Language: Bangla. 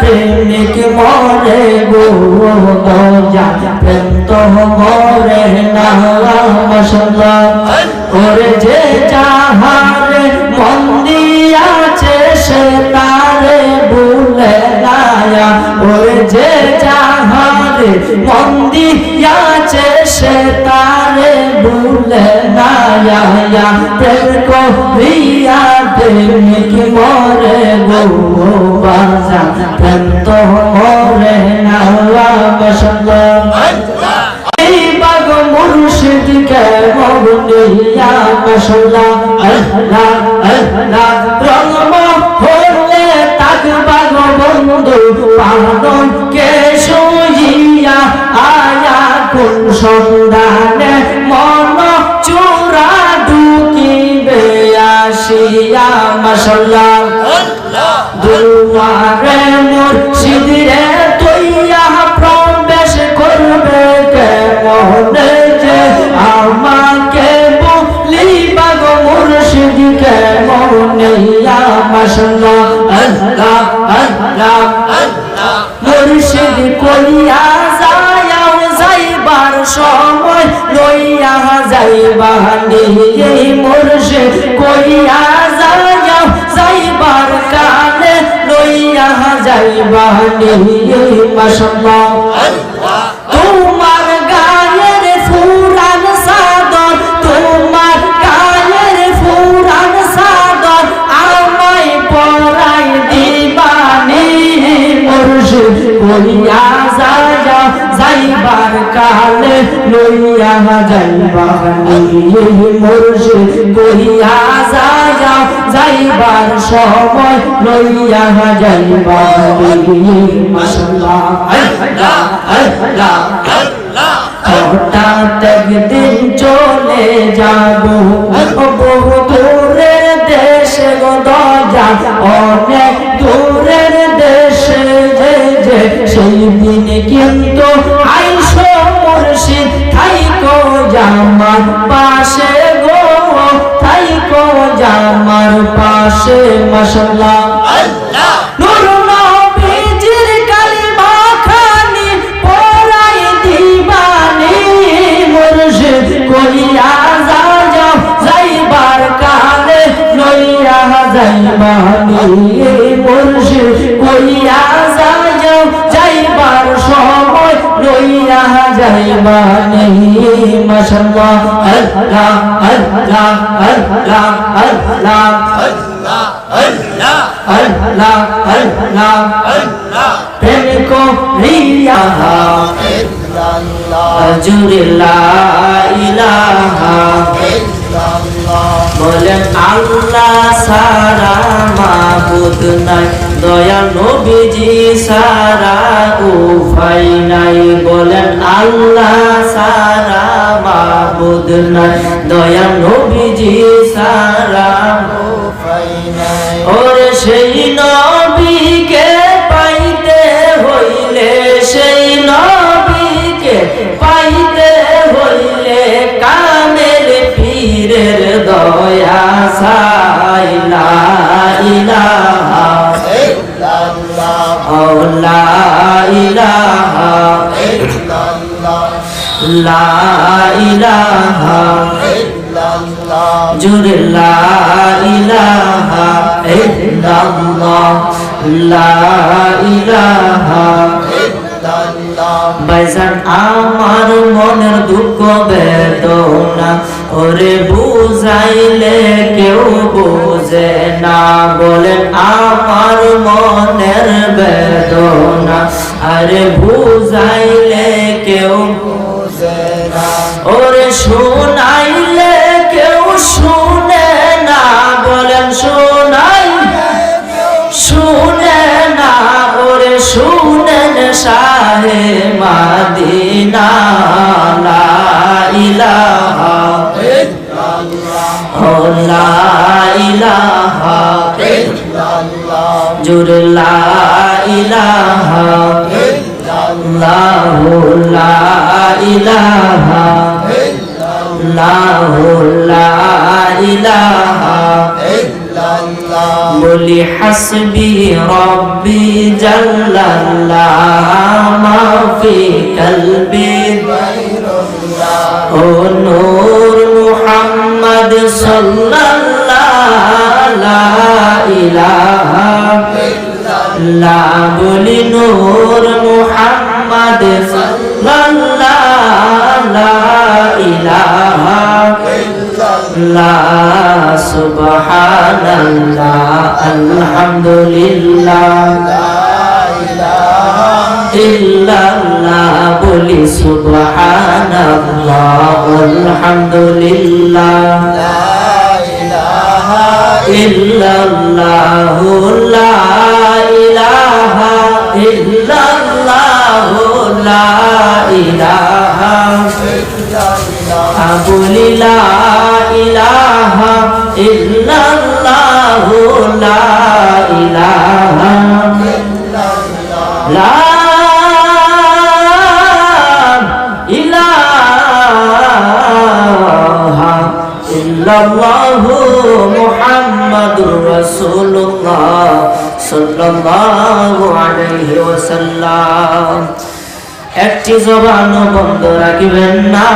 প্রেমিক মরে গো দয়া প্রেম তো মরে না মাশাআল্লাহ ওরে যে যাহারে মন দিয়াছে সে তারে ভুলে না ওরে যে যাহারে মন দিয়াছে সে তারে ভুলে না প্রেম করিয়া প্রেমিক মরে গো বাজান প্রেম তো মরে না মাশাআল্লাহ এই বাগ মুর্শিদ কে মবনিয়া মাশাআল্লাহ আল্লাহ আল্লাহ রঙম হলে তাক বাগ বন্ধু পাগল কে শুইয়া আয়া কোন সন্ধানে মন চূড়া ঢুকিবে আসিয়া মাশাআল্লাহ দুয়ারে মুর্শিদ রে তুইয়া প্রবেশ করবে কেমনে যে আমাকে বলিবা গো মুর্শিদ কেমনে মাশাআল্লাহ আল্লাহ আল্লাহ মুর্শিদ কইয়া যাইবার সময় লইয়া যাইবা নিয়ে মুর্শিদ কইয়া যাইবার কানে লইয়া যাইবা নিয়ে মাশাআল্লাহ তোমার গায়ের ফুরান সাদর তোমার গায়ের ফুরান সাদর আমায় পরাই দিবানি মুর্শিদ কইয়া যাইবার কালে লইয়া যাইবা নিয়ে মুর্শিদ কইয়া যাইবার সময় লইয়া যাইবা নিয়ে মাশাআল্লাহ আল্লাহ আল্লাহ হঠাৎ একদিন চলে যাব বহু দূরের দেশে গো দয়া অনেক দূরের দেশে যে সেই দিন কিন্তু আইসো মুর্শিদ থাইকো জামার পাশে গো থাইকো জামার পাশে মাশাআল্লাহ আল্লাহ নূর নবীজির কালিমা খানি পড়াই দিবানি মুর্শিদ কইয়া যাইবার কালে লইয়া যাইবানি মুর্শিদ কইয়া যাইবার সময় লইয়া যাইবানি মাশাআল্লাহ আল্লাহ আল্লাহ আল্লাহ আল্লাহ আল্লাহ আল্লাহ আল্লাহ আল্লাহ প্রেম করিয়া ইল্লাল্লাহ জুরে লা ইলাহা ইল্লাল্লাহ বলেন আল্লাহ সারা মাবুদ নাই দয়া নবীজি সারা উপায় নাই বলেন আল্লাহ সারা মাবুদ নাই দয়া নবীজি সারা উপায় নাই ওরে সেই নবীকে পাইতে হইলে সেই নবীকে পাইতে হইলে কামেল পীরের দয়া চাই লা ইলাহা ইল্লাল্লাহ লা ইলাহা ইল্লাল্লাহ লা ইলাহা ইল্লাল্লাহ জুরে লা ইলাহা ইল্লাল্লাহ লা ইলাহা ইল্লাল্লাহ ভাইজান আমার মনের দুঃখ বেদনা ওরে বুঝাইলে কেউ বোঝে না বলেন আমার মনের বেদনা আরে বুঝাইলে কেউ বোঝে না ওরে শোনাইলে কেউ শুনে না বলেন শুনে না ওরে শুনেন শাহে মদিনা লা ইলাহা ইল্লাল্লাহ লা ইলাহা ইল্লাল্লাহ জুরে লা ইলাহা ইল্লাল্লাহ লা ইলাহা ইল্লাল্লাহ লা ইলাহা বলি হাসবি রব্বি জাল্লাল্লাহ মা ফি কলবি ও নূর মুহাম্মদ সাল্লাল্লাহু লা ইলাহা ইল্লাল্লাহ বলি নূর মুহাম্মদ সাল্লাল্লাহু লা ইলাহা ইল্লাল্লাহ সুবহানাল্লাহ আলহামদুলিল্লাহ ইল্লাল্লাহ বলি সুবহানাল্লাহ আলহামদুলিল্লাহ ইল্লাল্লাহ লা ইলাহা ইল্লাল্লাহ লা ইলাহা বলি লা ইলাহা ইল্লাল্লাহ লা ইলাহা লা ইল্লাল্লাহু মুহাম্মাদুর রাসূলুল্লাহ সাল্লাল্লাহু আলাইহি ওয়াসাল্লাম। একটি জবানও বন্ধ রাখবেন না।